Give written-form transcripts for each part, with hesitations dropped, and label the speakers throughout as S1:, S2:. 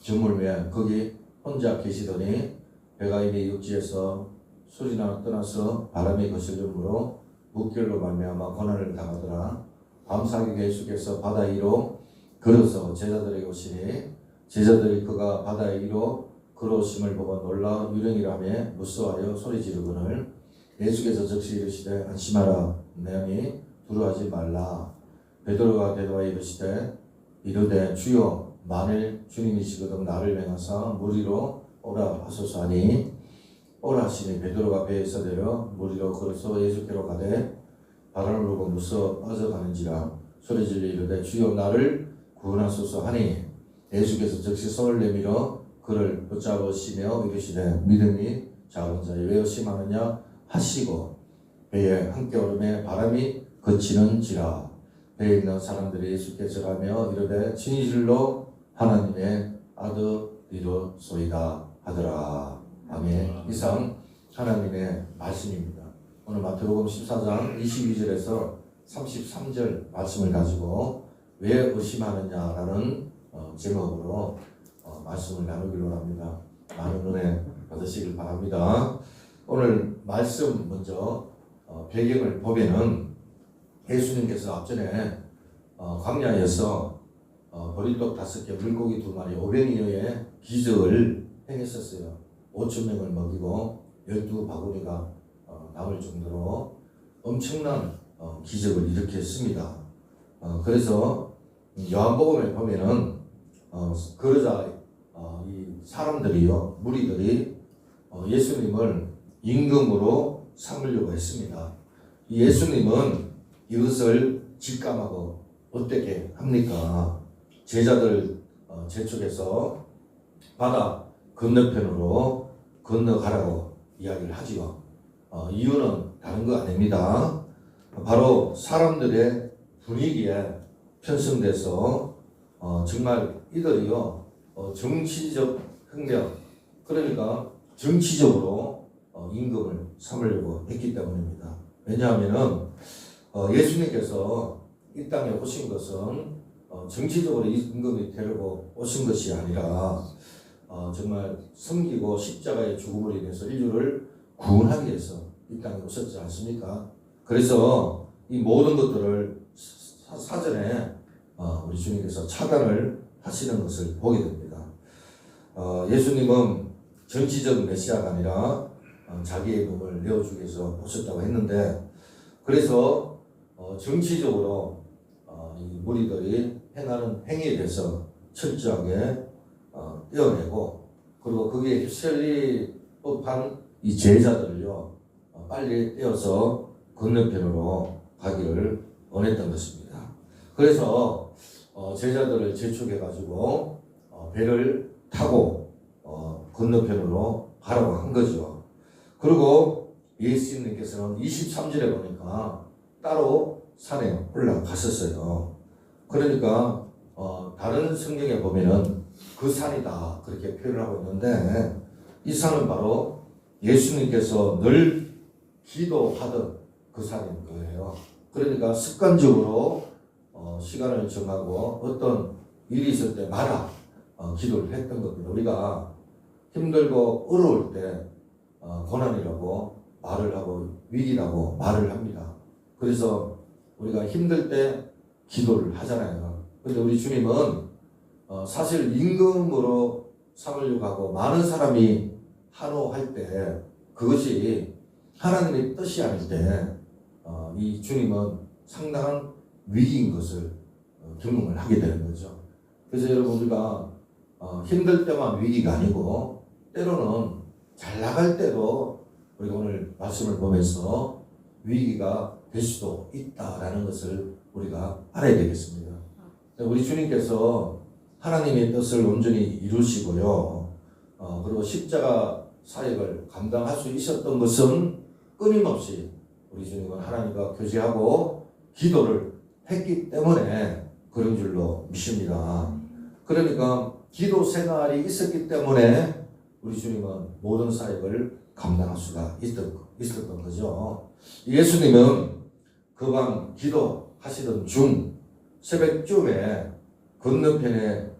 S1: 저물매 거기 혼자 계시더니 배가 이미 육지에서 술이나 떠나서 바람이 거슬림으로 물결로 말미암아 고난을 당하더라. 밤사경에 예수께서 바다 위로 걸어서 제자들에게 오시니 제자들이 그가 바다 위로 걸어오심을 보고 놀라 유령이라며 무서워하여 소리 지르거늘 예수께서 즉시 이르시되 안심하라 내니 두려워하지 말라. 베드로가 대답하여 이르되 주여 만일 주님이시거든 나를 맹하사 물 위로 오라 하소서 하니 오라 하시니 베드로가 배에서 내려 물 위로 걸어서 예수께로 가되 바람을 불고 무서워 빠져가는지라 소리질러 이르되 주여 나를 구원하소서 하니 예수께서 즉시 손을 내밀어 그를 붙잡으시며 이르시되 믿음이 작은 자여 왜 의심하느냐 하시고 배에 함께 오르매 바람이 그치는지라. 배에 있는 사람들이 예수께 절하며 이르되 진실로 하나님의 아들이로소이다 하더라. 아멘. 이상 하나님의 말씀입니다. 오늘 마태복음 14장 22절에서 33절 말씀을 가지고 왜 의심하느냐라는 제목으로 말씀을 나누기로 합니다. 많은 은혜 받으시길 바랍니다. 오늘 말씀 먼저 배경을 보면은 예수님께서 앞전에 광야에서 보리떡 5개 물고기 2마리 500여의 기적을 행했었어요. 5,000명을 먹이고 12바구니가 남을 정도로 엄청난 기적을 일으켰습니다. 그래서 요한복음에 보면은 그러자 이 사람들이요 무리들이 예수님을 임금으로 삼으려고 했습니다. 예수님은 이것을 직감하고 어떻게 합니까? 제자들 재촉해서 바다 건너편으로 건너가라고 이야기를 하지요. 이유는 다른 거 아닙니다. 바로 사람들의 분위기에 편성돼서 정말 이들이요 정치적 혁명, 그러니까 정치적으로 임금을 삼으려고 했기 때문입니다. 왜냐하면은 예수님께서 이 땅에 오신 것은 정치적으로 임금이 되려고 오신 것이 아니라 정말 섬기고 십자가의 죽음으로 인해서 인류를 구원하기 위해서 이 땅에 오셨지 않습니까? 그래서 이 모든 것들을 사전에 우리 주님께서 차단을 하시는 것을 보게 됩니다. 예수님은 정치적 메시아가 아니라 자기의 몸을 내어주기 위해서 오셨다고 했는데, 그래서 정치적으로 이 무리들이 행하는 행위에 대해서 철저하게 떼어내고, 그리고 거기에 휩쓸릴 법한 이 제자들을요 빨리 떼어서 건너편으로 가기를 원했던 것입니다. 그래서 제자들을 재촉해가지고 배를 타고 건너편으로 가라고 한 거죠. 그리고 예수님께서는 23절에 보니까 따로 산에 올라갔었어요. 그러니까 다른 성경에 보면은 그 산이다 그렇게 표현을 하고 있는데, 이 산은 바로 예수님께서 늘 기도하던 그 산인 거예요. 그러니까 습관적으로 시간을 정하고 어떤 일이 있을 때마다 기도를 했던 겁니다. 우리가 힘들고 어려울 때 고난이라고 말을 하고 위기라고 말을 합니다. 그래서 우리가 힘들 때 기도를 하잖아요. 그런데 우리 주님은 사실 임금으로 삼으려고 하고 많은 사람이 한호할 때 그것이 하나님의 뜻이 아닐 때 이 주님은 상당한 위기인 것을 경험을 하게 되는 거죠. 그래서 여러분 우리가 힘들 때만 위기가 아니고 때로는 잘 나갈 때도 우리가 오늘 말씀을 보면서 위기가 될 수도 있다라는 것을 우리가 알아야 되겠습니다. 우리 주님께서 하나님의 뜻을 온전히 이루시고요. 그리고 십자가 사역을 감당할 수 있었던 것은 끊임없이 우리 주님은 하나님과 교제하고 기도를 했기 때문에 그런 줄로 믿습니다. 그러니까 기도 생활이 있었기 때문에 우리 주님은 모든 사역을 감당할 수가 있었던 거죠. 예수님은 그밤 기도하시던 중 새벽쯤에 건너편에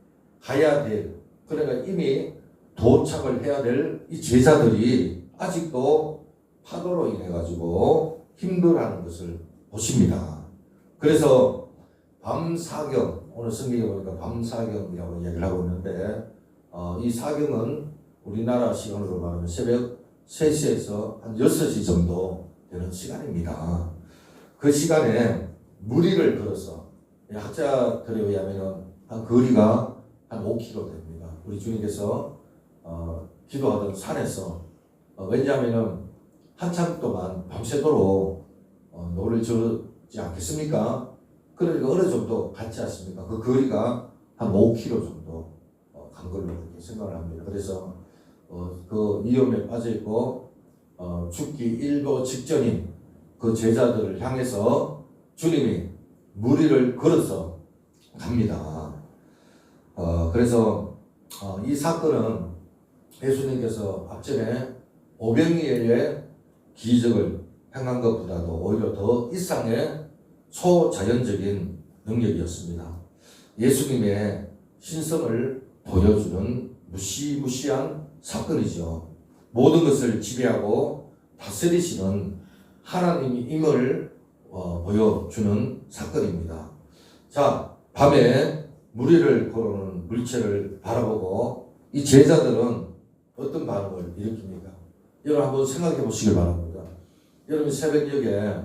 S1: 가야 될 그러니까 이미 도착을 해야 될 이 제자들이 아직도 파도로 인해 가지고 힘들어하는 것을 보십니다. 그래서 밤사경, 오늘 성경에 보니까 밤사경이라고 이야기를 하고 있는데 이 사경은 우리나라 시간으로 말하면 새벽 3시에서 한 6시 정도 되는 시간입니다. 그 시간에 무리를 걸어서 학자들에 의하면 한 거리가 한 5km 됩니다. 우리 주님께서 기도하던 산에서 왜냐하면 한참 동안 밤새도록 노를 저지 않겠습니까? 그러니까 어느 정도 같지 않습니까? 그 거리가 한 5km 정도 간 걸로 그렇게 생각을 합니다. 그래서 그 위험에 빠져 있고 죽기 일보 직전인 그 제자들을 향해서 주님이 무리를 걸어서 갑니다. 그래서 이 사건은 예수님께서 앞전에 오병이어의 기적을 행한 것보다도 오히려 더 이상의 초자연적인 능력이었습니다. 예수님의 신성을 보여주는 무시무시한 사건이죠. 모든 것을 지배하고 다스리시는 하나님임을 보여주는 사건입니다. 자, 밤에 무리를 걸어오는 물체를 바라보고 이 제자들은 어떤 반응을 일으킵니까? 여러분 한번 생각해 보시길 바랍니다. 여러분 새벽녘에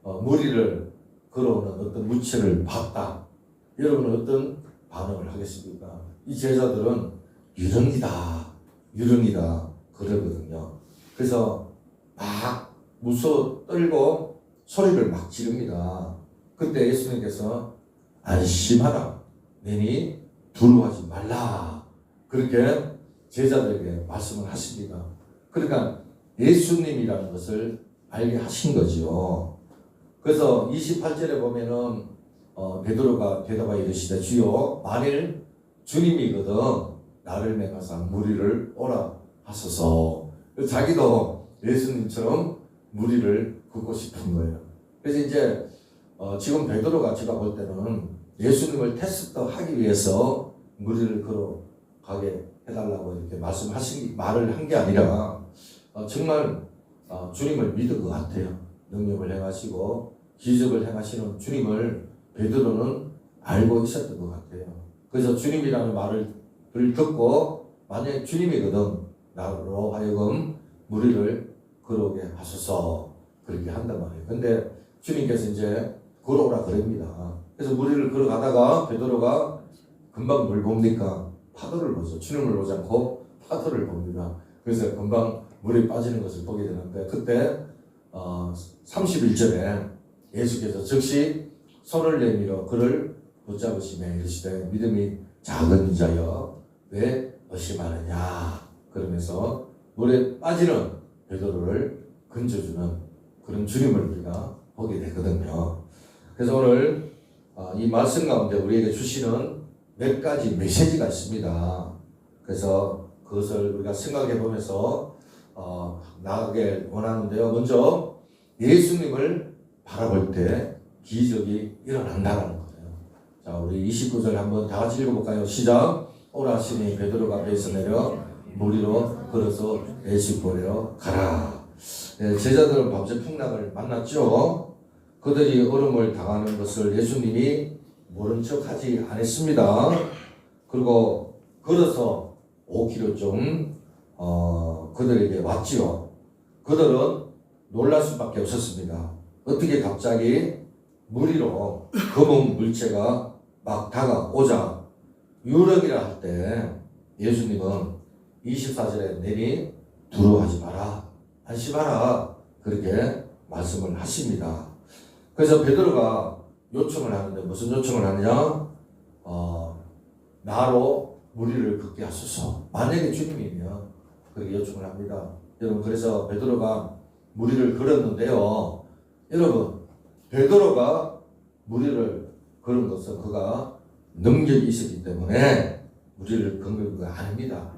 S1: 무리를 걸어오는 어떤 물체를 봤다. 여러분은 어떤 반응을 하겠습니까? 이 제자들은 유령이다 그러거든요. 그래서 막 무서워 떨고 소리를 막 지릅니다. 그때 예수님께서 안심하라, 너희 두려워하지 말라, 그렇게 제자들에게 말씀을 하십니다. 그러니까 예수님이라는 것을 알게 하신 거죠. 그래서 28절에 보면은 베드로가 대답하여 이르시되 주여 만일 주님이거든 나를 맹하사 무리를 오라 하소서. 자기도 예수님처럼 무리를 걷고 싶은 거예요. 그래서 이제 지금 제가 볼 때는 예수님을 테스트하기 위해서 무리를 걸어가게 해달라고 이렇게 말을 한 게 아니라 정말 주님을 믿은 것 같아요. 능력을 행하시고 기적을 행하시는 주님을 베드로는 알고 있었던 것 같아요. 그래서 주님이라는 말을 듣고 만약에 주님이거든 나로 하여금 무리를 걸어오게 하소서 그렇게 한단 말이에요. 근데 주님께서 이제 걸어오라 그럽니다. 그래서 무리를 걸어가다가 베드로가 금방 뭘 봅니까? 파도를 보죠. 주님을 보지 않고 파도를 봅니다. 그래서 금방 물에 빠지는 것을 보게 되는데 그때 31절에 예수께서 즉시 손을 내밀어 그를 붙잡으시며 이르시되 믿음이 작은 자여 왜 의심하느냐 그러면서 물에 빠지는 베드로를 건져주는 그런 주님을 우리가 보게 되거든요. 그래서 오늘 이 말씀 가운데 우리에게 주시는 몇 가지 메시지가 있습니다. 그래서 그것을 우리가 생각해 보면서 나가길 원하는데요. 먼저 예수님을 바라볼 때 기적이 일어난다는 거예요. 자, 우리 29절 한번 다 같이 읽어볼까요? 시작. 오라 하시니 베드로가 배에서 내려 무리로 걸어서 예수 보내러 가라. 네, 제자들은 밤새 풍랑을 만났죠. 그들이 얼음을 당하는 것을 예수님이 모른 척 하지 않았습니다. 그리고 걸어서 5km 그들에게 왔지요. 그들은 놀랄 수밖에 없었습니다. 어떻게 갑자기 무리로 검은 물체가 막 다가오자 유령이라 할 때 예수님은 24절에 내니 두려워하지 마라, 안심하라 그렇게 말씀을 하십니다. 그래서 베드로가 요청을 하는데 무슨 요청을 하느냐? 나로 무리를 걷게 하소서. 만약에 주님이면 그렇게 요청을 합니다. 여러분 그래서 베드로가 무리를 걸었는데요. 여러분 베드로가 무리를 걸은 것은 그가 능력이 있었기 때문에 무리를 걷는 거 아닙니다.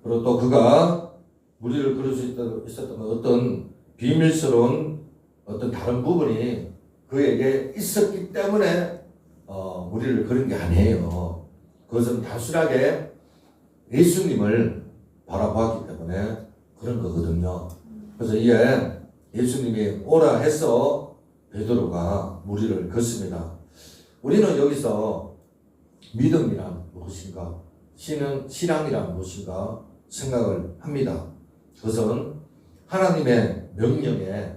S1: 그리고 또 그가 무리를 걸을 수 있었던 어떤 비밀스러운 어떤 다른 부분이 그에게 있었기 때문에 무리를 걸은 게 아니에요. 그것은 단순하게 예수님을 바라보았기 때문에 그런 거거든요. 그래서 이에 예수님이 오라 해서 베드로가 무리를 걷습니다. 우리는 여기서 믿음이란 무엇인가, 신앙이란 무엇인가 생각을 합니다. 그것은 하나님의 명령에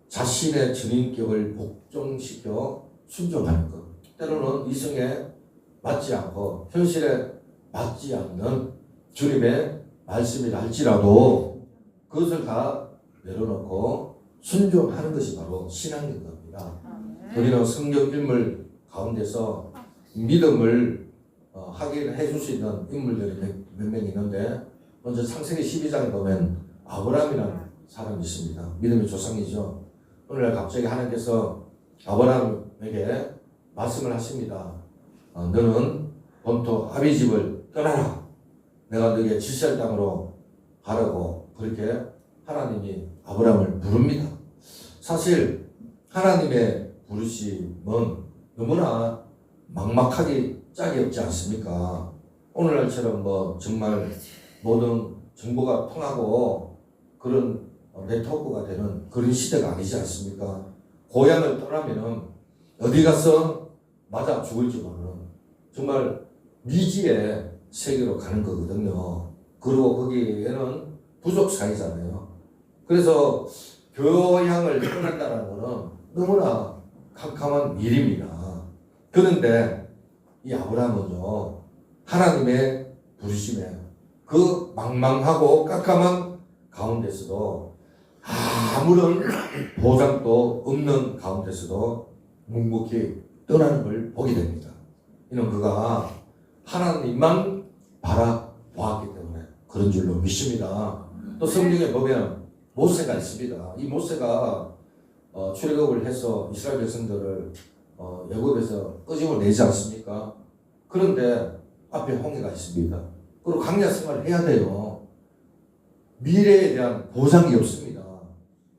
S1: 자신의 주인격을 복종시켜 순종하는 것. 때로는 이성에 맞지 않고 현실에 맞지 않는 주님의 말씀이라 할지라도 그것을 다 내려놓고 순종하는 것이 바로 신앙인 겁니다. 우리는 성경 인물 가운데서 믿음을 하게 해줄 수 있는 인물들이 몇 명 있는데, 먼저 창세기 12장에 보면 아브라함이라는 사람이 있습니다. 믿음의 조상이죠. 오늘날 갑자기 하나님께서 아브라함에게 말씀을 하십니다. 너는 본토 아비 집을 떠나라. 내가 너에게 지시할 땅으로 가라고 그렇게 하나님이 아브라함을 부릅니다. 사실 하나님의 부르심은 너무나 막막하기 짝이 없지 않습니까? 오늘날처럼 정말 모든 정보가 통하고 그런 네트워크가 되는 그런 시대가 아니지 않습니까? 고향을 떠나면은 어디 가서 맞아 죽을지 모르는 정말 미지의 세계로 가는 거거든요. 그리고 거기에는 부족 사회잖아요. 그래서 교양을 떠난다는 것은 너무나 캄캄한 일입니다. 그런데 이 아브라함은요, 하나님의 부르심에 그 망망하고 깜깜한 가운데서도 아무런 보장도 없는 가운데서도 묵묵히 떠나는 걸 보게 됩니다. 이는 그가 하나님만 바라보았기 때문에 그런 줄로 믿습니다. 또 성경에 보면 모세가 있습니다. 이 모세가 출애굽을 해서 이스라엘 백성들을 애굽에서 끄집어내지 않습니까? 그런데 앞에 홍해가 있습니다. 그리고 광야 생활을 해야 돼요. 미래에 대한 보장이 없습니다.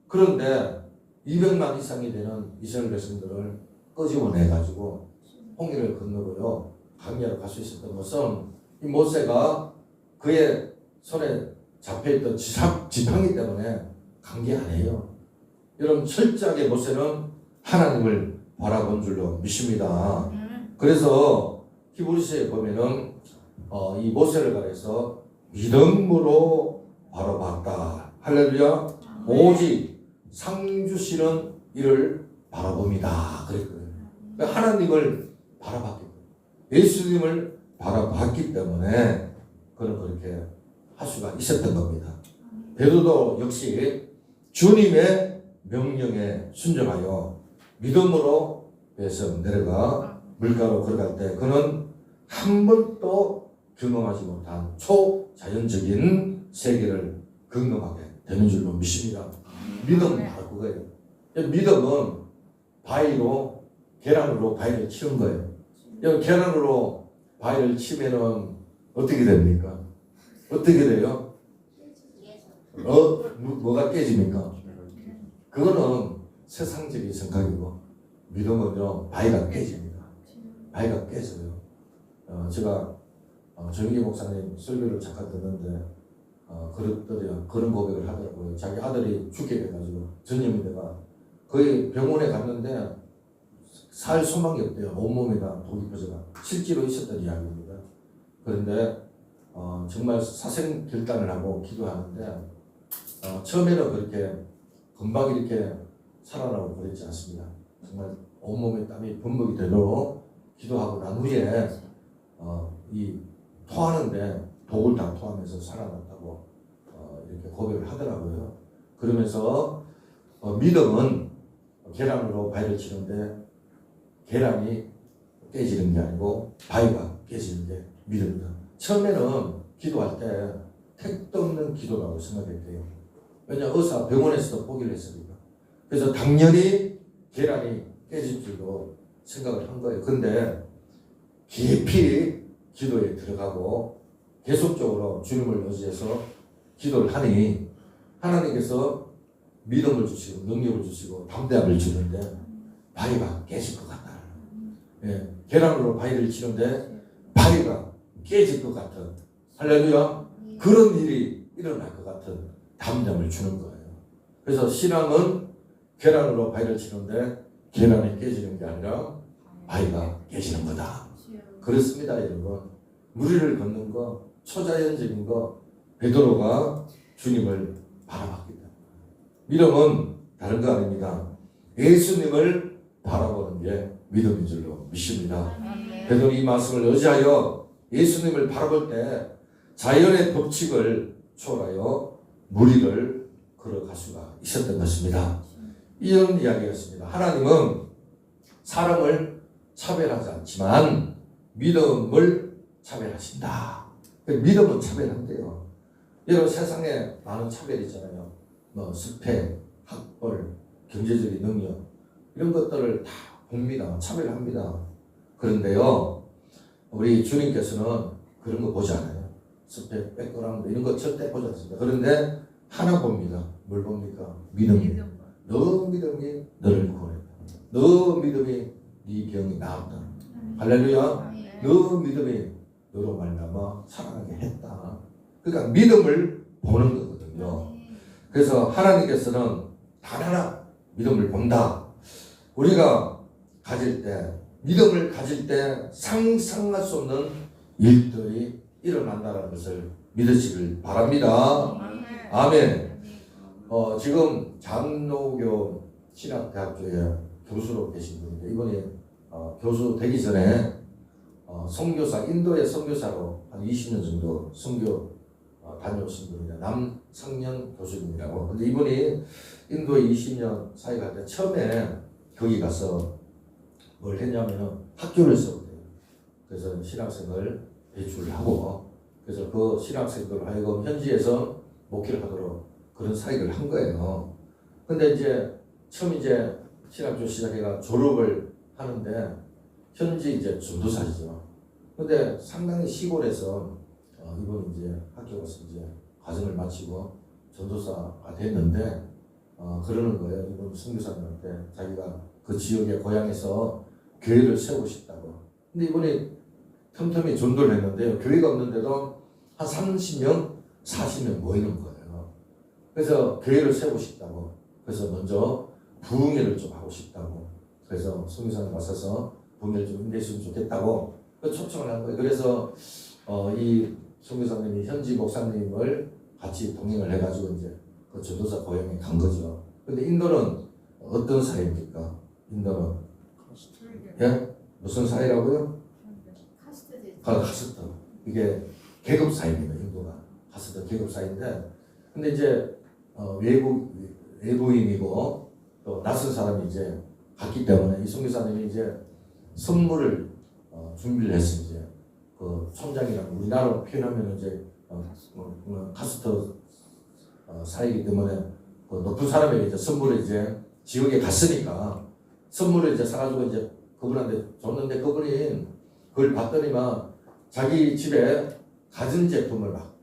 S1: 그런데 200만 이상이 되는 이스라엘 백성들을 끄집어내가지고 홍해를 건너고요, 광야로 갈 수 있었던 것은 이 모세가 그의 손에 잡혀있던 지팡이 때문에 간 게 아니에요. 여러분, 철저하게 모세는 하나님을 바라본 줄로 믿습니다. 그래서 히브리서에 보면은 이 모세를 가려서 믿음으로 바라봤다. 할렐루야. 오직 상 주시는 이를 바라봅니다. 그랬거든요. 그러니까 하나님을 바라봤기 때문에, 예수님을 바라봤기 때문에 그는 그렇게 할 수가 있었던 겁니다. 베드로도 역시 주님의 명령에 순종하여 믿음으로 배에서 내려가 물가로 걸어갈 때 그는 한 번도 경험하지 못한 초자연적인 세계를 경험하게 되는 줄로 믿습니다. 믿음은 바로 그거예요. 믿음은 바위로, 계란으로 바위를 치는 거예요. 계란으로 바위를 치면은 어떻게 됩니까? 어떻게 돼요? 뭐가 깨집니까? 그거는 세상적인 생각이고, 믿음은요, 바위가 깨집니다. 바위가 깨져요. 제가 조영기 목사님 설교를 잠깐 듣는데 그런 고백을 하더라고요. 자기 아들이 죽게 돼가지고 전염이다가 거의 병원에 갔는데 살 소망이 없대요. 온몸에 다 독이 퍼져가. 실제로 있었던 이야기입니다. 그런데 정말 사생결단을 하고 기도하는데 처음에는 그렇게 금방 이렇게 살아나고 그랬지 않습니다. 정말 온몸에 땀이 범벅이 되도록 기도하고 난 후에 이 토하는데 독을 다 토하면서 살아났다고 이렇게 고백을 하더라고요. 그러면서 믿음은 계란으로 바위를 치는데 계란이 깨지는 게 아니고 바위가 깨지는 게 믿음이다. 처음에는 기도할 때 택도 없는 기도라고 생각했대요. 왜냐, 의사 병원에서도 포기를 했으니까. 그래서 당연히 계란이 깨질 줄로 생각을 한 거예요. 근데 깊이 기도에 들어가고 계속적으로 주님을 의지해서 기도를 하니 하나님께서 믿음을 주시고 능력을 주시고 담대함을 주는데 바위가 깨질 것 같다. 계란으로 바위를 치는데 바위가 깨질 것 같은 할렐루야. 그런 일이 일어날 것 같은 담력을 주는 거예요. 그래서 신앙은 계란으로 바위를 치는데 계란이 깨지는 게 아니라 바위가 깨지는 거다. 그렇습니다, 여러분. 무리를 걷는 거, 초자연적인 거, 베드로가 주님을 바라봤기 때문에. 믿음은 다른 거 아닙니다. 예수님을 바라보는 게 믿음인 줄로 믿습니다. 베드로 이 말씀을 의지하여 예수님을 바라볼 때 자연의 법칙을 초월하여 무리를 걸어갈 수가 있었던 것입니다. 이런 이야기였습니다. 하나님은 사람을 차별하지 않지만 믿음을 차별하신다. 믿음은 차별한대요. 여러분 세상에 많은 차별이 있잖아요. 뭐 스펙, 학벌, 경제적인 능력 이런 것들을 다 봅니다. 차별합니다. 그런데요, 우리 주님께서는 그런 거 보지 않아요. 스펙, 백그라운드 이런 거 절대 보지 않습니다. 그런데 하나 봅니다. 뭘 봅니까? 믿음이. 너 믿음이 너를 구원했다. 너 믿음이 네 병이 나았다. 할렐루야. 너 믿음이 너로 말미암아 살아나게 했다. 그러니까 믿음을 보는 거거든요. 그래서 하나님께서는 단 하나 믿음을 본다. 우리가 가질 때 믿음을 가질 때 상상할 수 없는 일들이 일어난다는 것을 믿으시길 바랍니다. 아멘. 지금 장로교 신학대학교에 교수로 계신 분인데 이분이 교수 되기 전에 선교사, 인도의 선교사로 한 20년 정도 선교 다녀오신 분이에요. 남성년 교수님이라고. 근데 이분이 인도에 20년 사회 갈 때 처음에 거기 가서 뭘 했냐면은 학교를 세웠대요. 그래서 신학생을 배출을 하고 그래서 그 신학생들을 하여금 현지에서 목회를 하도록 그런 사역을 한 거예요. 근데 이제 처음 이제 신학교 시작해가 졸업을 하는데 현지 이제 전도사이죠. 근데 상당히 시골에서 이번 이제 학교 가서 이제 과정을 마치고 전도사가 됐는데 그러는 거예요. 이번 선교사님한테 자기가 그 지역의 고향에서 교회를 세우고 싶다고. 근데 이분이 틈틈이 전도를 했는데요. 교회가 없는데도 한 30명, 40명 모이는 거예요. 그래서 교회를 세우고 싶다고. 그래서 먼저 부흥회를 좀 하고 싶다고. 그래서 선교사님 와서 부흥회를 좀 힘내시면 좋겠다고 초청을 한 거예요. 그래서 이 선교사님이 현지 목사님을 같이 동행을 해가지고 이제 그 전도사 고향에 간 거죠. 근데 인도는 어떤 사회입니까? 인도는 예? 무슨 사회라고요? 카스트. 이게 계급 사회입니다. 인도가 카스트 계급 사회인데, 근데 이제 외부인이고 또 낯선 사람이 이제 갔기 때문에 이 선교사님이 이제 선물을 준비를 했어요. 이제 그 총장이랑 우리나라로 표현하면 이제 카스트 사이기 때문에 그 높은 사람에게 이제 선물을 이제 지역에 갔으니까 선물을 이제 사가지고 이제 그분한테 줬는데 그분이 그걸 봤더니만 자기 집에 가전제품을 막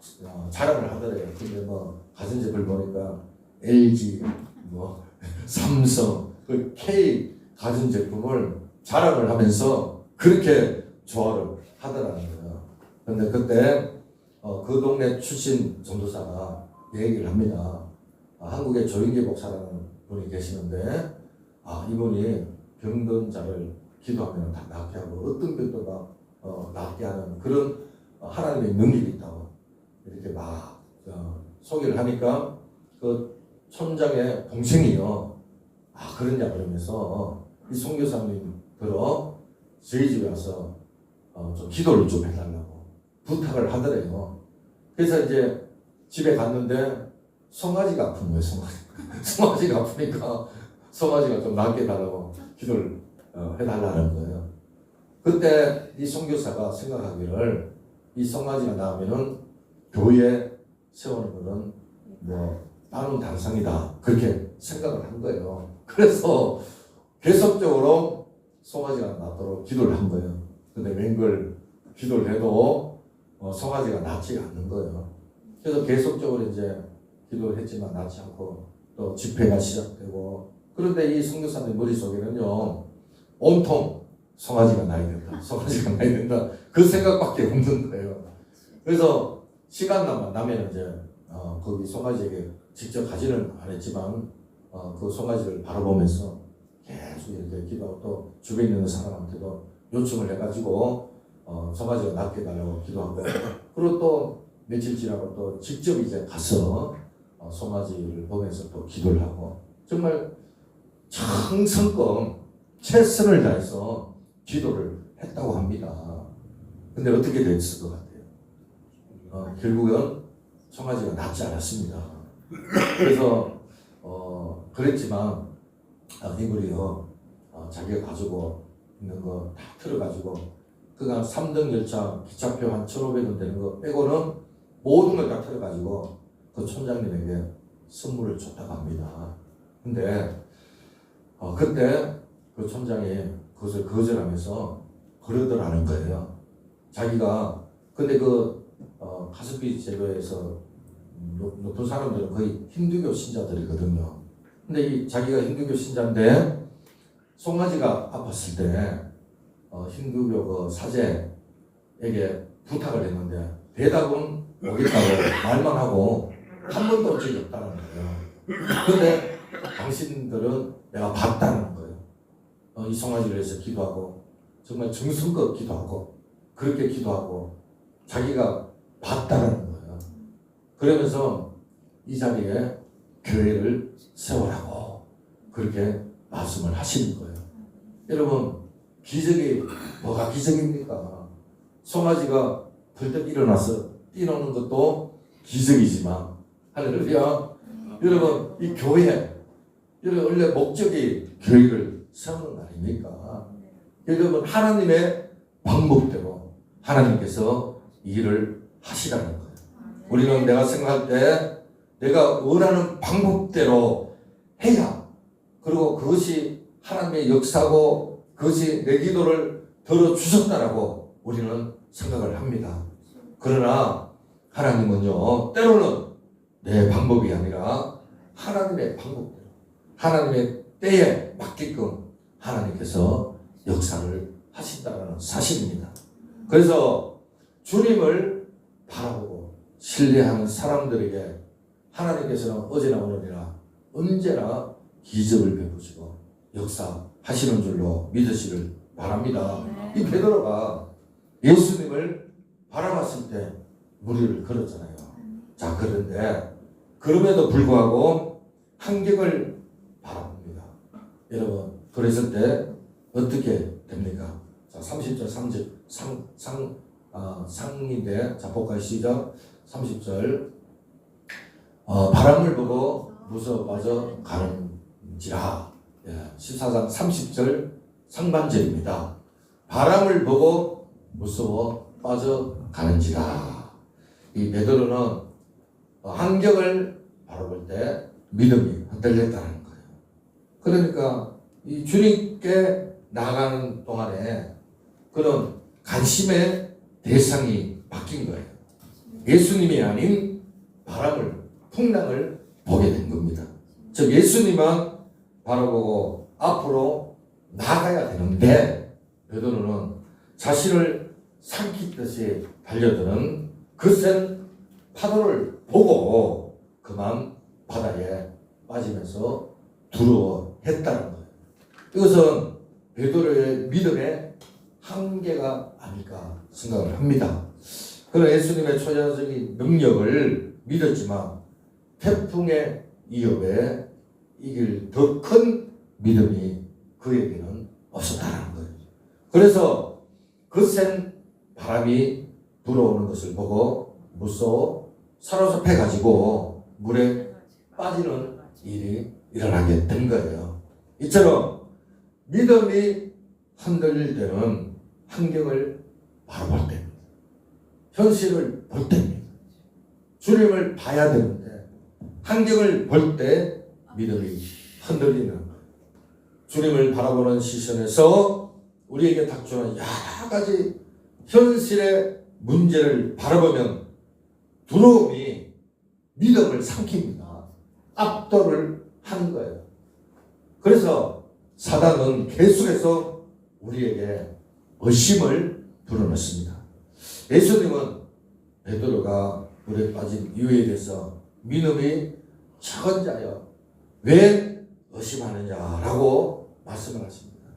S1: 자랑을 하더래요. 근데 뭐 가전제품을 보니까 LG, 뭐 삼성, 그 K 가전제품을 자랑을 하면서 그렇게 조화를 하더라는 거예요. 근데 그때 그 동네 출신 전도사가 얘기를 합니다. 한국에 조인기 목사라는 분이 계시는데 이분이 병든 자를 기도하면 다 낫게 하고 어떤 병도 낫게 하는 그런 하나님의 능력이 있다고 이렇게 막 소개를 하니까 그 촌장의 동생이요. 그러냐 그러면서 이 선교사님 들어 저희 집에 와서 좀 기도를 좀 해달라고 부탁을 하더래요. 그래서 이제 집에 갔는데 송아지가 아픈 거예요. 송아지가 아프니까 송아지가 좀 낫게 해달라고 기도를 해달라는 거예요. 그때 이 선교사가 생각하기를 이 송아지가 나오면은 교회에 세우는 거는 뭐 나는 당상이다 그렇게 생각을 한 거예요. 그래서 계속적으로 송아지가 낫도록 기도를 한 거예요. 근데 웬걸 기도를 해도 송아지가 낫지 않는 거예요. 그래서 계속적으로 이제 기도를 했지만 낫지 않고 또 집회가 시작되고, 그런데 이 선교사님 머릿속에는요 온통 송아지가 나야 된다, 송아지가 나야 된다 그 생각밖에 없는 거예요. 그래서 시간 나면 이제 거기 송아지에게 직접 가지는 안 했지만 그 송아지를 바라보면서 계속 이렇게 기도하고 또 주변에 있는 사람한테도 요청을 해가지고 송아지가 낫게 해달라고 기도하고 그리고 또 며칠 지나고 또 직접 이제 가서 송아지를 보면서 또 기도를 하고 정말 정성껏 최선을 다해서 기도를 했다고 합니다. 근데 어떻게 됐을 것 같아요? 결국은 송아지가 낫지 않았습니다. 그래서 그랬지만 이물이요 자기가 가지고 있는 거 다 틀어가지고 그간 3등 열차 기차표 한 1,500원 되는 거 빼고는 모든 걸 다 틀어가지고 그 촌장님에게 선물을 줬다고 합니다. 근데 그때 그 촌장이 그것을 거절하면서 그러더라는 거예요. 자기가 근데 그 가스비 제도에서 높은 사람들은 거의 힌두교 신자들이거든요. 근데 이 자기가 힌두교 신자인데 송아지가 아팠을 때 힌두교 그 사제에게 부탁을 했는데 대답은 오겠다고 말만 하고 한 번도 온 적이 없다는 거예요. 근데 당신들은 내가 봤다는 거예요. 이 송아지를 위해서 기도하고 정말 정성껏 기도하고 그렇게 기도하고 자기가 봤다는 거예요. 그러면서 이 자리에 교회를 세우라고 그렇게 말씀을 하시는 거예요. 여러분 기적이 뭐가 기적입니까? 송아지가 벌떡 일어나서 뛰노는 것도 기적이지만 할렐루야. 여러분 이 교회 여러분 원래 목적이 교회를 세우는 거 아닙니까? 여러분 하나님의 방법대로 하나님께서 이 일을 하시라는 거예요. 우리는 내가 생각할 때 내가 원하는 방법대로 해야 그리고 그것이 하나님의 역사고 그것이 내 기도를 들어주셨다라고 우리는 생각을 합니다. 그러나 하나님은요 때로는 내 방법이 아니라 하나님의 방법대로 하나님의 때에 맞게끔 하나님께서 역사를 하신다는 사실입니다. 그래서 주님을 바라보고 신뢰하는 사람들에게 하나님께서는 어제나 오늘이나 언제나 기적을 베푸시고 역사하시는 줄로 믿으시길 바랍니다. 이 베드로가 예수님을 바라봤을 때 무리를 걸었잖아요. 자 그런데 그럼에도 불구하고 한경을 바라봅니다. 여러분 그랬을 때 어떻게 됩니까? 자 30절 30 상인데 자 볼까요? 시작 30절 바람을 보고 무서워 빠져 가는지라 14장 30절 상반절입니다. 바람을 보고 무서워 빠져 가는지라. 이 베드로는 환경을 바라볼 때 믿음이 흔들렸다는 거예요. 그러니까 이 주님께 나가는 동안에 그런 관심의 대상이 바뀐 거예요. 예수님이 아닌 바람을 풍랑을 보게 된 겁니다. 즉 예수님만 바라보고 앞으로 나가야 되는데 베드로는 자신을 삼키듯이 달려드는 거센 파도를 보고 그만 바다에 빠지면서 두려워했다는 거예요. 이것은 베드로의 믿음의 한계가 아닐까 생각을 합니다. 그런 예수님의 초자적인 능력을 믿었지만 태풍의 위협에 이길 더 큰 믿음이 그에게는 없었다는 거예요. 그래서 거센 바람이 불어오는 것을 보고 무서워 사로잡혀가지고 물에 빠지는 일이 일어나게 된 거예요. 이처럼 믿음이 흔들릴 때는 환경을 바라볼 때입니다. 현실을 볼 때입니다. 주님을 봐야 되는데 환경을 볼 때 믿음이 흔들리는 거예요. 주님을 바라보는 시선에서 우리에게 닥쳐오는 여러 가지 현실의 문제를 바라보면 두려움이 믿음을 삼킵니다. 압도를 하는 거예요. 그래서 사단은 계속해서 우리에게 의심을 불어넣습니다. 예수님은 베드로가 물에 빠진 이유에 대해서 믿음이 적은 자여 왜 의심하느냐라고 말씀을 하십니다.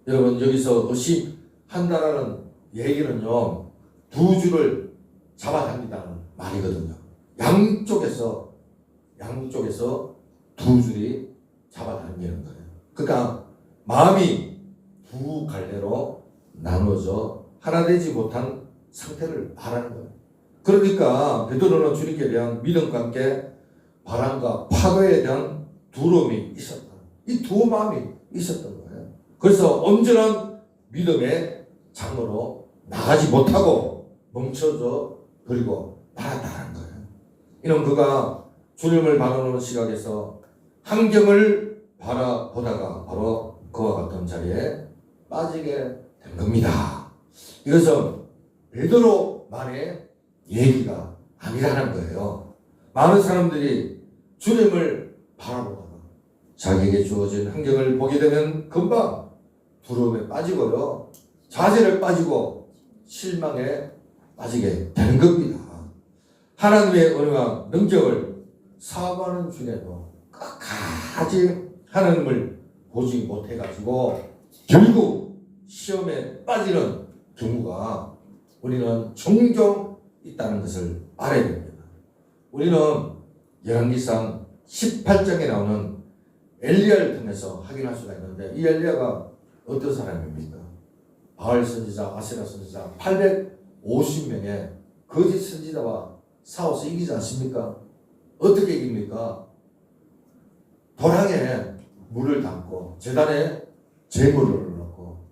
S1: 여러분 여기서 의심한다라는 얘기는요 두 줄을 잡아당긴다는 말이거든요. 양쪽에서 두 줄이 잡아당기는 거예요. 그러니까 마음이 두 갈래로 나누어져 하나 되지 못한 상태를 말하는 거예요. 그러니까 베드로는 주님께 대한 믿음과 함께 바람과 파도에 대한 두려움이 있었다. 이 두 마음이 있었던 거예요. 그래서 온전한 믿음의 장으로 나가지 못하고 멈춰져 버리고 말았다는 거예요. 이는 그가 주님을 바라보는 시각에서 환경을 바라보다가 바로 그와 같은 자리에 빠지게 된 겁니다. 이것은 베드로만의 얘기가 아니라는 거예요. 많은 사람들이 주님을 바라보다가 자기에게 주어진 환경을 보게 되면 금방 두려움에 빠지고요. 좌절에 빠지고 실망에 빠지게 되는 겁니다. 하나님의 은혜와 능력을 사모하는 중에도 끝까지 하나님을 보지 못해가지고 결국 시험에 빠지는 경우가 우리는 종종 있다는 것을 알아야 됩니다. 우리는 열왕기상 18장에 나오는 엘리야를 통해서 확인할 수가 있는데 이 엘리야가 어떤 사람입니까? 바알 선지자, 아세라 선지자 850명의 거짓 선지자와 싸워서 이기지 않습니까? 어떻게 이깁니까? 도랑에 물을 담고 제단에 제물을 넣고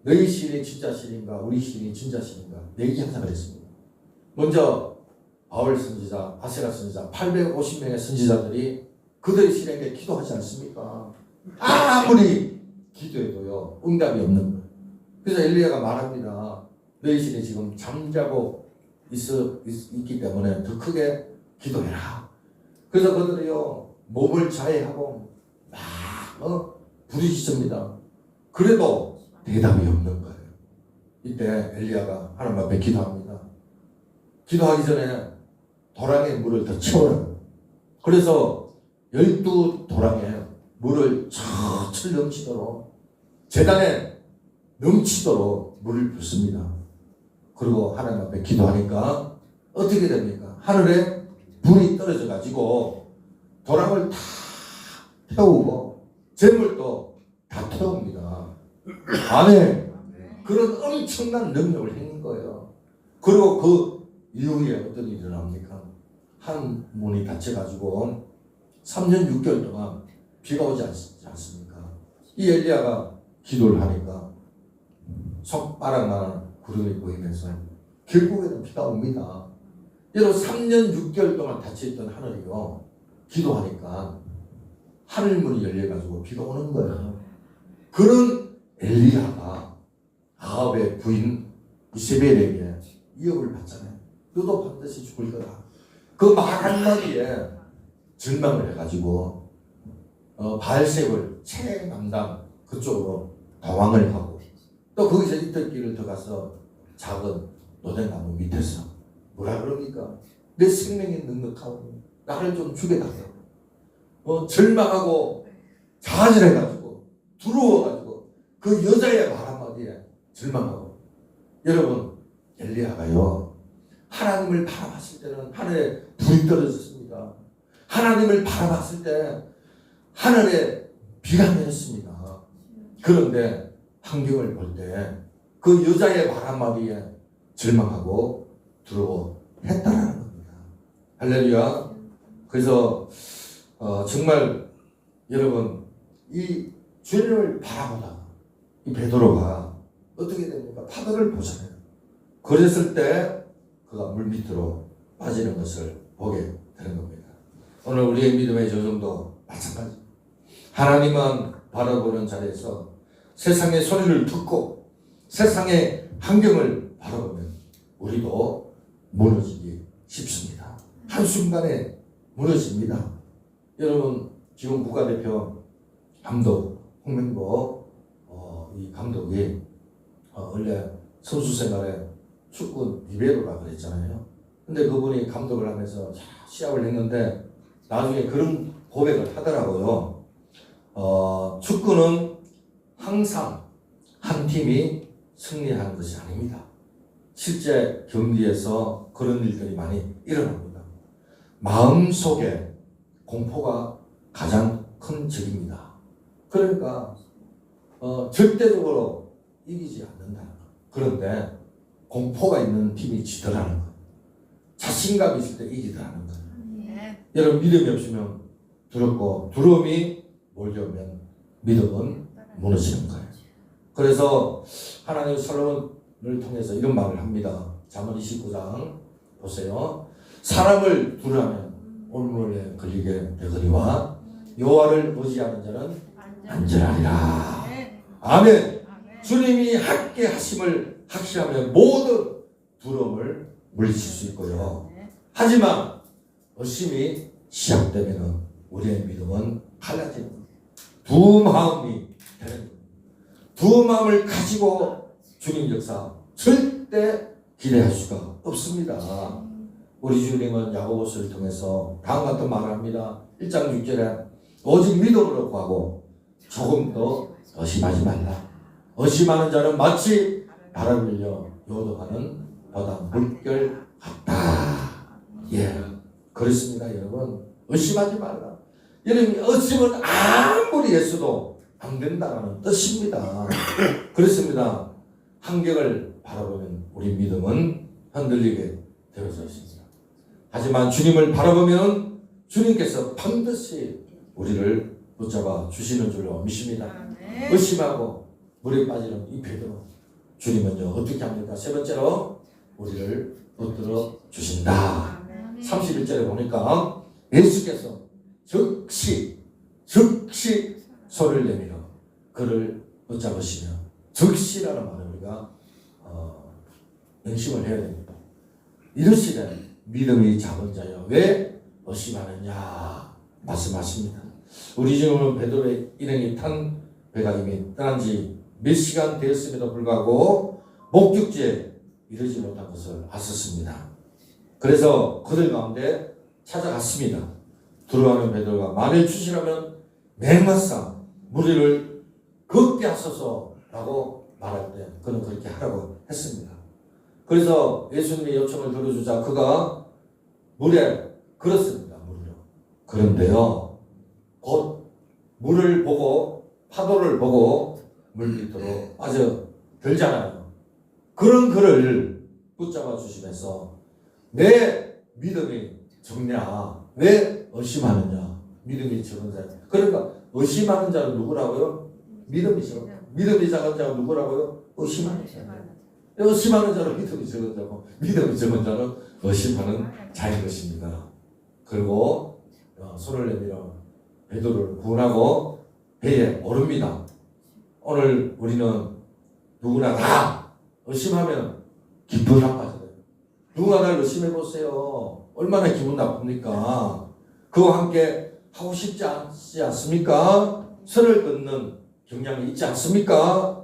S1: 너희 신이 진짜 신인가 우리 신이 진짜 신인가 내기한다 그랬습니다. 먼저 바울 선지자, 아세라 선지자 850명의 선지자들이 그들의 신에게 기도하지 않습니까? 아무리 기도해도요 응답이 없는 거예요. 그래서 엘리야가 말합니다. 너희 신이 지금 잠자고 있기 때문에 더 크게 기도해라. 그래서 그들이요 몸을 자해하고 막 부르짖습니다. 그래도 대답이 없는 거예요. 이때 엘리야가 하나님 앞에 기도합니다. 기도하기 전에 도랑에 물을 더 채우라고. 그래서 12도랑에 물을 철철 넘치도록 제단에 넘치도록 물을 붓습니다. 그리고 하나님 앞에 기도하니까 어떻게 됩니까? 하늘에 불이 떨어져 가지고 도랑을 다 태우고 재물도 다 태웁니다. 아멘. 그런 엄청난 능력을 행한 거예요. 그리고 그 이후에 어떤 일이 일어납니까? 한 문이 닫혀가지고 3년 6개월 동안 비가 오지 않습니까? 이 엘리야가 기도를 하니까 손바닥만한 구름이 보이면서 결국에는 비가 옵니다. 여러분 3년 6개월 동안 닫혀있던 하늘이요 기도하니까 하늘문이 열려가지고 비가 오는 거예요. 그런 엘리야가 아합의 부인 이세벨에게 위협을 받잖아요. 너도 반드시 죽을 거다. 그 말 한마디에 절망을 해가지고 바알셉을 최남단 그쪽으로 도망을 하고 또 거기서 이틀길을 더 가서 작은 노대나무 밑에서 뭐라 그럽니까? 내 생명이 넉넉하오니 나를 좀 죽여달라고 절망하고 좌절해가지고 두려워가지고 그 여자의 말 한마디에 절망하고 여러분 엘리야가요 하나님을 바라봤을 때는 하늘에 불이 떨어졌습니다. 하나님을 바라봤을 때 하늘에 비가 내렸습니다. 그런데 환경을 볼 때 그 여자의 말 한마디에 절망하고 두려워했다라는 겁니다. 할렐루야. 그래서 정말 여러분 이 주님을 바라보다가 이 베드로가 어떻게 됩니까? 파도를 보잖아요. 그랬을 때 그가 물 밑으로 빠지는 것을 보게 되는 겁니다. 오늘 우리의 믿음의 저정도 마찬가지. 하나님만 바라보는 자리에서 세상의 소리를 듣고 세상의 환경을 바라보면 우리도 무너지기 쉽습니다. 한순간에 무너집니다. 여러분 지금 국가대표 감독 홍명보 이 감독이 원래 선수 생활에 축구 리베로라 그랬잖아요. 근데 그분이 감독을 하면서 시합을 했는데 나중에 그런 고백을 하더라고요. 축구는 항상 한 팀이 승리하는 것이 아닙니다. 실제 경기에서 그런 일들이 많이 일어납니다. 마음속에 공포가 가장 큰 적입니다. 그러니까 절대적으로 이기지 않는다는 것. 그런데 공포가 있는 팀이 지더라는 것. 자신감이 있을 때 이기더라는 것. 여러분 믿음이 없으면 두렵고 두려움이 몰려오면 믿음은 무너지는 거예요. 그래서 하나님 솔로몬을 통해서 이런 말을 합니다. 잠언 29장 보세요. 사람을 두려워하면 올무에 걸리게 되거니와 여호와를 의지하는 자는 안전하리라. 아멘. 주님이 함께 하심을 확신하면 모든 두려움을 물리칠 수 있고요. 하지만 의심이 시작되면 우리의 믿음은 갈라지는 거예요. 두 마음이 되는 거예요. 두 마음을 가지고 주님 역사 절대 기대할 수가 없습니다. 우리 주님은 야고보서를 통해서 다음 같은 말을 합니다. 1장 6절에 오직 믿음으로 구하고 조금 더 의심하지 말라. 의심하는 자는 마치 바람 밀려 요동하는 바다 물결 같다. 예, 그렇습니다. 여러분 의심하지 말라. 여러분 의심은 아무리 했어도 안 된다는 뜻입니다. 그렇습니다. 환경을 바라보면 우리 믿음은 흔들리게 되어져 있습니다. 하지만 주님을 바라보면 주님께서 반드시 우리를 붙잡아 주시는 줄로 믿습니다. 의심하고 물에 빠지는 이 베드로, 주님은요 어떻게 합니까? 세 번째로 우리를 붙들어 주신다. 31절에 보니까 예수께서 즉시 소리를 내밀어 그를 붙잡으시며, 즉시라는 말을 우리가 명심을 해야 됩니다. 이르시되 믿음이 작은 자여 왜 의심하느냐 말씀하십니다. 우리 주님은 베드로의 일행이 탄 배가 이미 떠난 지 몇 시간 되었음에도 불구하고 목적지에 이르지 못한 것을 아셨습니다. 그래서 그들 가운데 찾아갔습니다. 두려워하는 베드로가 만일 주시라면 맹마사 무리를 걷게 하소서라고 말할 때 그는 그렇게 하라고 했습니다. 그래서 예수님의 요청을 들어주자 그가 물에 걸었습니다. 물로. 그런데요 곧 물을 보고 파도를 보고 물 밑으로 빠져들잖아요. 그런 그를 붙잡아 주시면서 내 믿음이 적냐, 왜 의심하느냐, 믿음이 적은 자. 그러니까 의심하는 자는 누구라고요? 믿음이 적은 자. 믿음이 작은 자는 누구라고요? 의심하는 자. 의심하는 자는 믿음이 적은 자고 믿음이 적은 자는 의심하는 자인 것입니다. 그리고 손을 내밀어 베드로를 구원하고 배에 오릅니다. 오늘 우리는 누구나 다 의심하면 기분 나빠져요. 누가 날 의심해 보세요. 얼마나 기분 나쁩니까? 그와 함께 하고 싶지 않지 않습니까? 선을 긋는 경향이 있지 않습니까?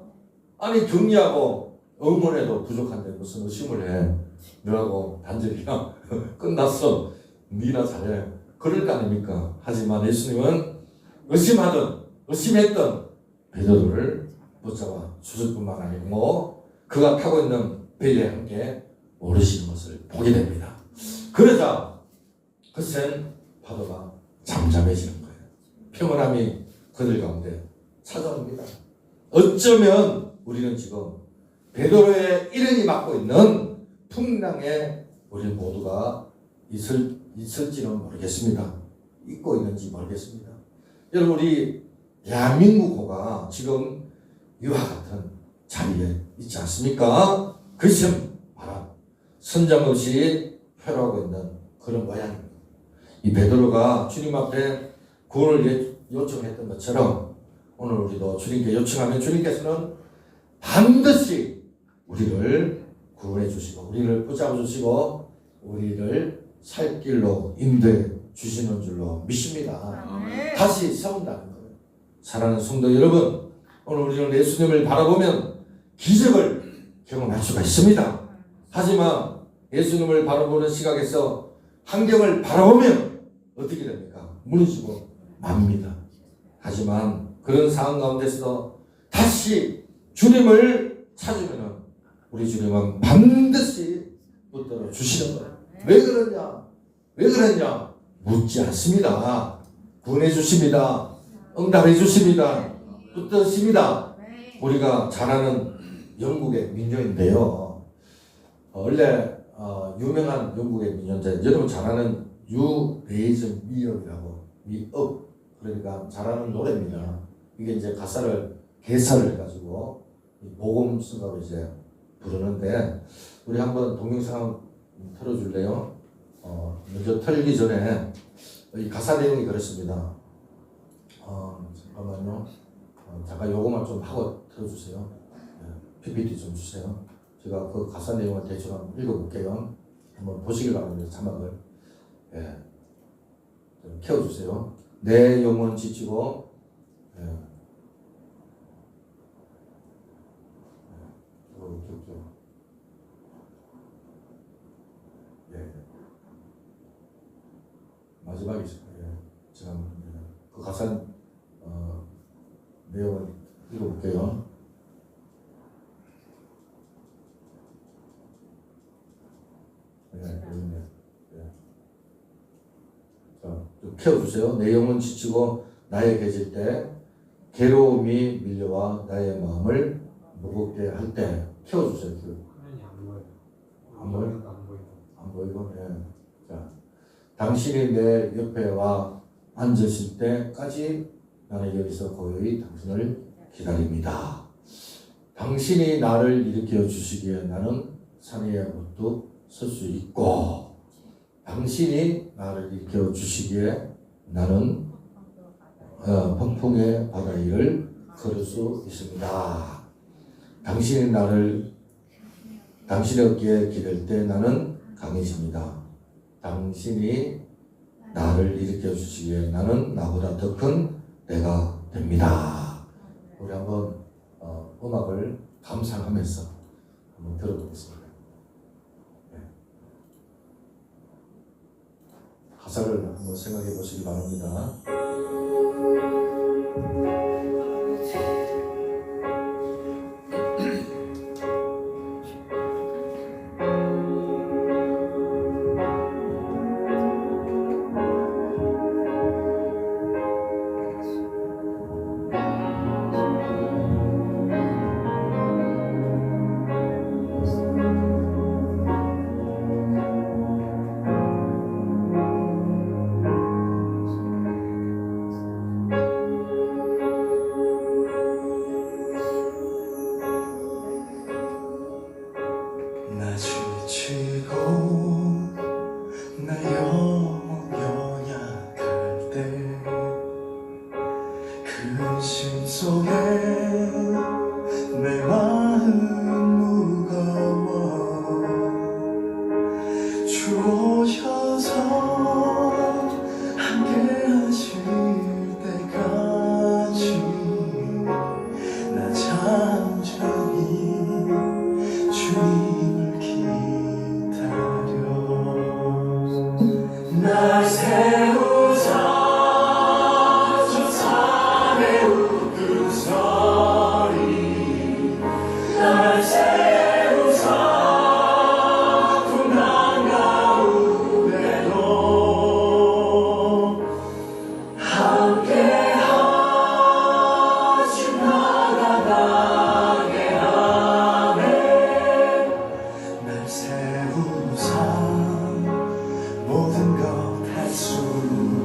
S1: 아니 격리하고 의문해도 부족한데 무슨 의심을 해. 너하고 단절이야. 끝났어. 니나 잘해. 그럴 거 아닙니까? 하지만 예수님은 의심했던 베드로를 붙잡아 주실 뿐만 아니고 그가 타고 있는 배에 함께 오르시는 것을 보게 됩니다. 그러자 그센 파도가 잠잠해지는 거예요. 평온함이 그들 가운데 찾아옵니다. 어쩌면 우리는 지금 베드로의 일행이 맡고 있는 풍랑에 우리 모두가 있을지는 모르겠습니다. 있고 있는지 모르겠습니다. 여러분 우리 대한민국호가 지금 이와 같은 자리에 있지 않습니까? 그것은 바로 선장 없이 표로하고 있는 그런 모양입니다. 이 베드로가 주님 앞에 구원을 요청했던 것처럼 오늘 우리도 주님께 요청하면 주님께서는 반드시 우리를 구원해 주시고 우리를 붙잡아 주시고 우리를 살 길로 인도해 주시는 줄로 믿습니다. 다시 세운다는 거예요. 사랑하는 성도 여러분, 오늘 우리는 예수님을 바라보면 기적을 경험할 수가 있습니다. 하지만 예수님을 바라보는 시각에서 환경을 바라보면 어떻게 됩니까? 무너지고 맙니다. 하지만 그런 상황 가운데서 다시 주님을 찾으면 우리 주님은 반드시 붙들어 주시는 거예요. 왜 그러냐? 왜 그러냐? 묻지 않습니다. 구원해 주십니다. 응답해 주십니다. 붙드십니다. 우리가 잘 아는 영국의 민요인데요. 원래 유명한 영국의 민요인데 여러분 잘 아는 You Raise Me Up이라고, Me Up, 그러니까 잘 아는 노래입니다. 이게 이제 가사를 개사를 해가지고 복음성가로 이제 부르는데, 우리 한번 동영상 틀어줄래요? 먼저 틀기 전에 이 가사 내용이 그렇습니다. 잠깐만요. 잠깐 요거만 좀 하고 틀어주세요. PPT 좀 주세요. 제가 그 가사 내용을 대충 한번 읽어볼게요. 한번 보시길 바랍니다. 자막을. 좀 켜주세요. 내 영혼 지치고, 마지막에 제가 그 가사 내용을 읽어볼게요. 자, 좀 켜주세요. 내 영혼 지치고 나에 계실 때, 괴로움이 밀려와 나의 마음을 무겁게 할 때. 켜주세요.
S2: 화면이 안 보여요.
S1: 안 보여요?
S2: 안 보여요.
S1: 안 보이고, 자, 당신이 내 옆에 와 앉으실 때까지 나는 여기서 고요히 당신을 기다립니다. 당신이 나를 일으켜 주시기에 나는 산 위에 문득 설 수 있고, 당신이 나를 일으켜 주시기에 나는 폭풍의 바다 위를 걸을 수 있습니다. 당신이 당신의 어깨에 기댈 때 나는 강해집니다. 당신이 나를 일으켜 주시기에 나는 나보다 더 큰 내가 됩니다. 우리 한번 음악을 감상하면서 한번 들어보겠습니다. 가사를 한번 생각해 보시기 바랍니다.
S3: 모든 것 할 수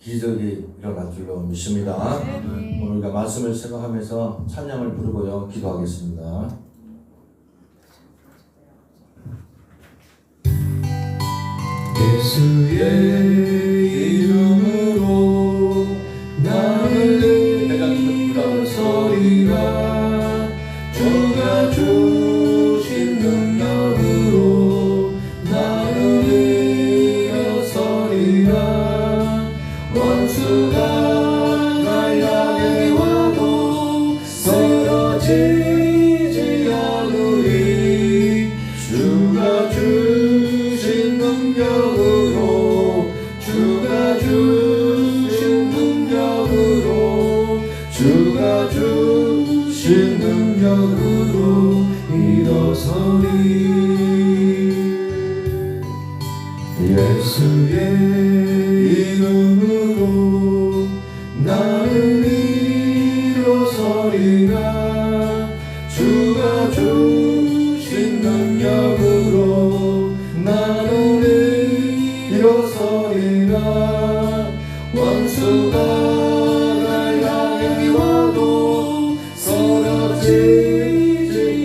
S1: 기적이 일어날 줄로 믿습니다. 오늘 우리가 말씀을 생각하면서 찬양을 부르고요 기도하겠습니다.
S2: 예수의 이름으로 나를 일어서리라. 주가 주신 능력으로 나를 일어서리라. 원수가 날 향해 와도 쓰러지지 않으리. 주가 주신 능력으로 주가 주신 능력으로 주가 주신 능력으로 일어서리. 예수의 이름으로 나를 일어서리라. 주가 주신 능력으로 나를 일어서리라. 원수가 날 향해 와도 쓰러지지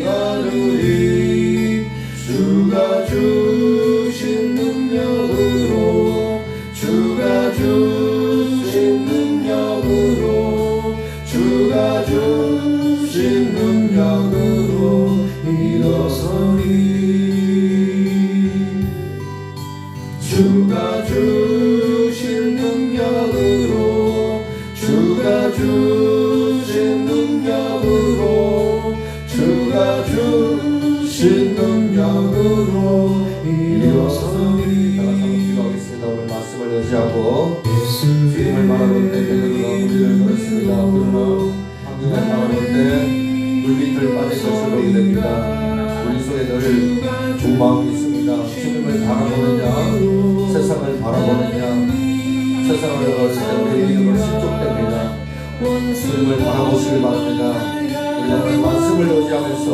S2: 않으리. 주가 주신 능력으로 주가 주신 능력으로 주가 주신 능력으로 일어서리. 주가 주신 능력으로 주가 주신 능력으로 주가 주신 능력으로 일어서리.
S1: 다 같이 한번 기도하겠습니다. 오늘 말씀을 의지하고 주님을 바라볼 때 베드로가 우리를 그렇습니다. 그러나 환경을 바라볼 때 물밑을 빠질 것을 보게 됩니다. 우리 속에 늘 중마음이 있습니다. 주님을 바라보느냐 세상을 바라보느냐. 세상을 봤을 때 우리의 믿음은 실족됩니다. 주님을 바라보시길 바랍니다. 우리가 오늘 말씀을 의지하면서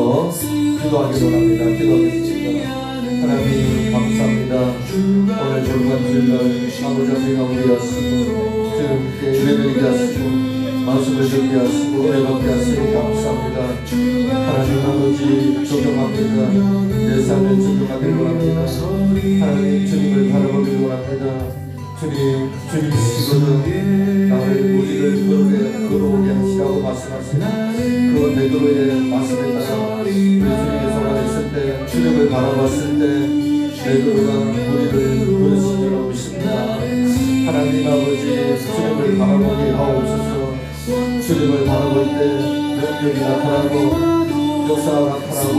S1: 기도하기를 원합니다. 기도하겠습니다. 하나님 감사합니다. 오늘 jorgan 주일날 아버지 앞에 우리 하시고 주님께 예배드리게 하시고 말씀을 듣게 하시고 은혜 받게 하시니 감사합니다. 하나님 아버지 적용합니다. 내 삶에 적용하기를 원합니다. 하나님 주님을 바라보기를 원합니다. 주님이시거든 나를 무리를 걸어오게 하시라고 말씀하시는 그 베드로의 말씀에 따라 우리 주님께서 말했을 때 주님을 바라봤을 때 베드로가 무리를 걸으신 줄 믿습니다. 하나님 아버지 주님을 바라보게 하옵소서. 주님을 바라볼 때 능력이 나타나고 역사가 나타나고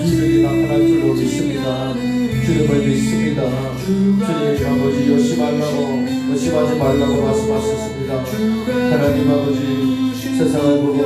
S1: 기적이 나타날 줄로 믿습니다. 주님을 믿습니다. 주님 아버지 의심하지 말라고 말씀하셨습니다. 하나님 아버지 세상을 보고